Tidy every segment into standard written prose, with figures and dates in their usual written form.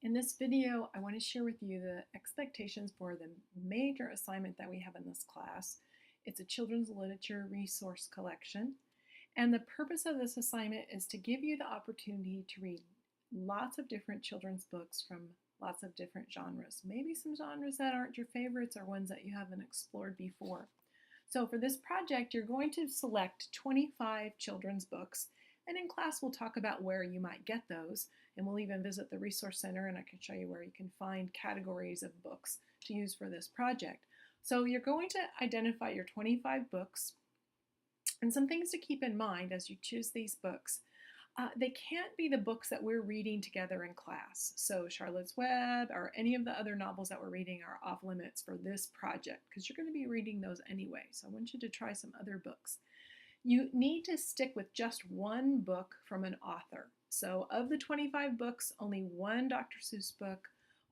In this video, I want to share with you the expectations for the major assignment that we have in this class. It's a children's literature resource collection. And the purpose of this assignment is to give you the opportunity to read lots of different children's books from lots of different genres. Maybe some genres that aren't your favorites or ones that you haven't explored before. So for this project, you're going to select 25 children's books. And in class, we'll talk about where you might get those. And we'll even visit the Resource Center, and I can show you where you can find categories of books to use for this project. So you're going to identify your 25 books. And some things to keep in mind as you choose these books. They can't be the books that we're reading together in class. So Charlotte's Web or any of the other novels that we're reading are off limits for this project because you're going to be reading those anyway. So I want you to try some other books. You need to stick with just one book from an author. So of the 25 books, only one Dr. Seuss book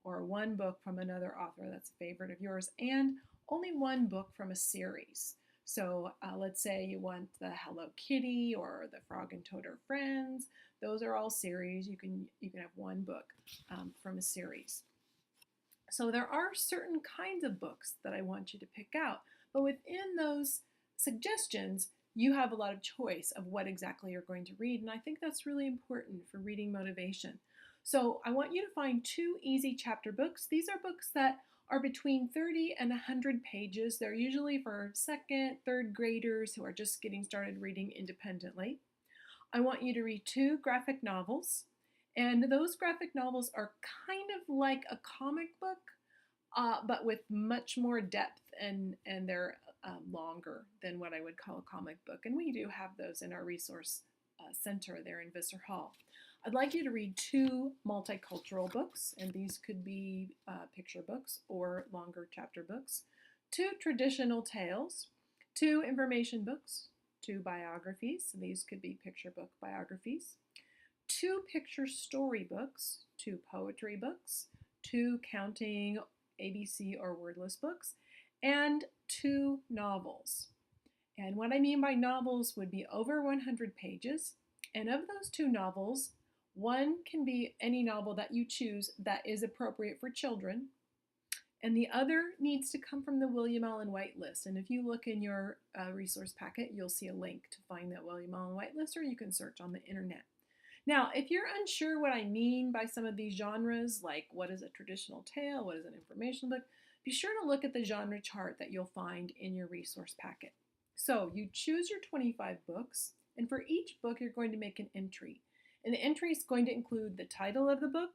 or one book from another author that's a favorite of yours, and only one book from a series. So let's say you want the Hello Kitty or the Frog and Toad Are Friends. Those are all series. You can have one book from a series. So there are certain kinds of books that I want you to pick out, but within those suggestions, you have a lot of choice of what exactly you're going to read, and I think that's really important for reading motivation. So I want you to find two easy chapter books. These are books that are between 30 and 100 pages. They're usually for second, third graders who are just getting started reading independently. I want you to read two graphic novels, and those graphic novels are kind of like a comic book, but with much more depth, and they're longer than what I would call a comic book. And we do have those in our resource center there in Visser Hall. I'd like you to read two multicultural books, and these could be picture books or longer chapter books, two traditional tales, two information books, two biographies, and these could be picture book biographies, two picture story books, two poetry books, two counting ABC or wordless books, and two novels. And what I mean by novels would be over 100 pages. And of those two novels, one can be any novel that you choose that is appropriate for children, and the other needs to come from the William Allen White list. And if you look in your resource packet, you'll see a link to find that William Allen White list, or you can search on the internet. Now, if you're unsure what I mean by some of these genres, like what is a traditional tale, what is an information book, be sure to look at the genre chart that you'll find in your resource packet. So you choose your 25 books, and for each book you're going to make an entry. And the entry is going to include the title of the book,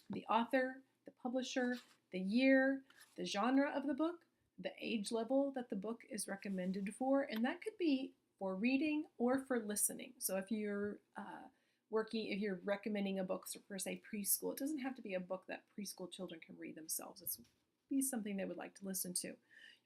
the author, the publisher, the year, the genre of the book, the age level that the book is recommended for, and that could be for reading or for listening. So if you're if you're recommending a book for, say, preschool, it doesn't have to be a book that preschool children can read themselves. It's be something they would like to listen to. You're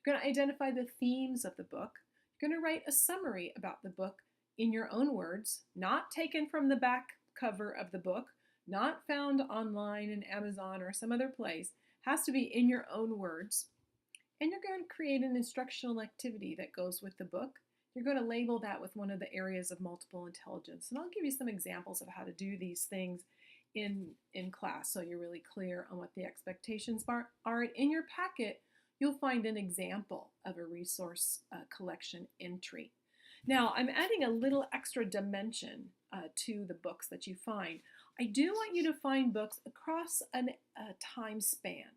going to identify the themes of the book. You're going to write a summary about the book in your own words, not taken from the back cover of the book, not found online in Amazon or some other place. It has to be in your own words. And you're going to create an instructional activity that goes with the book. You're going to label that with one of the areas of multiple intelligence. And I'll give you some examples of how to do these things in class so you're really clear on what the expectations are. And in your packet, you'll find an example of a resource collection entry. Now, I'm adding a little extra dimension to the books that you find. I do want you to find books across a time span.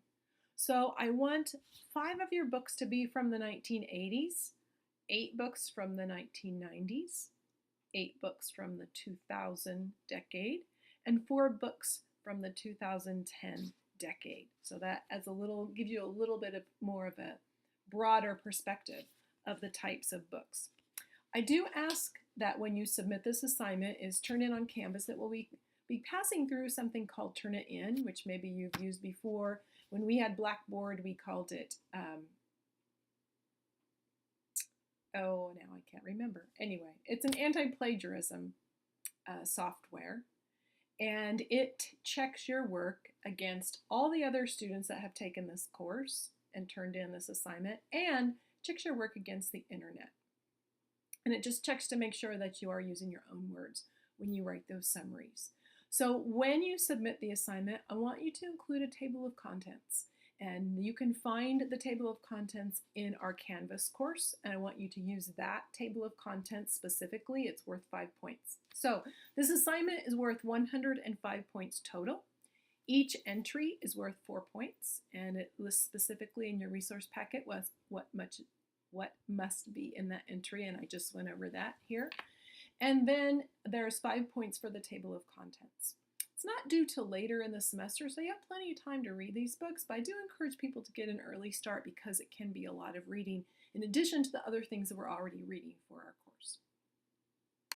So I want 5 of your books to be from the 1980s, 8 books from the 1990s, 8 books from the 2000 decade, and 4 books from the 2010 decade. So that gives you a little bit of more of a broader perspective of the types of books. I do ask that when you submit this assignment is turn in on Canvas. It will be passing through something called Turnitin, which maybe you've used before. When we had Blackboard, we called it, oh, now I can't remember. Anyway, it's an anti-plagiarism software, and it checks your work against all the other students that have taken this course and turned in this assignment, and checks your work against the internet. And it just checks to make sure that you are using your own words when you write those summaries. So when you submit the assignment, I want you to include a table of contents. And you can find the table of contents in our Canvas course, and I want you to use that table of contents specifically. It's worth 5 points. So this assignment is worth 105 points total. Each entry is worth 4 points, and it lists specifically in your resource packet what must be in that entry, and I just went over that here. And then there's 5 points for the table of contents. It's not due till later in the semester, so you have plenty of time to read these books, but I do encourage people to get an early start because it can be a lot of reading in addition to the other things that we're already reading for our course.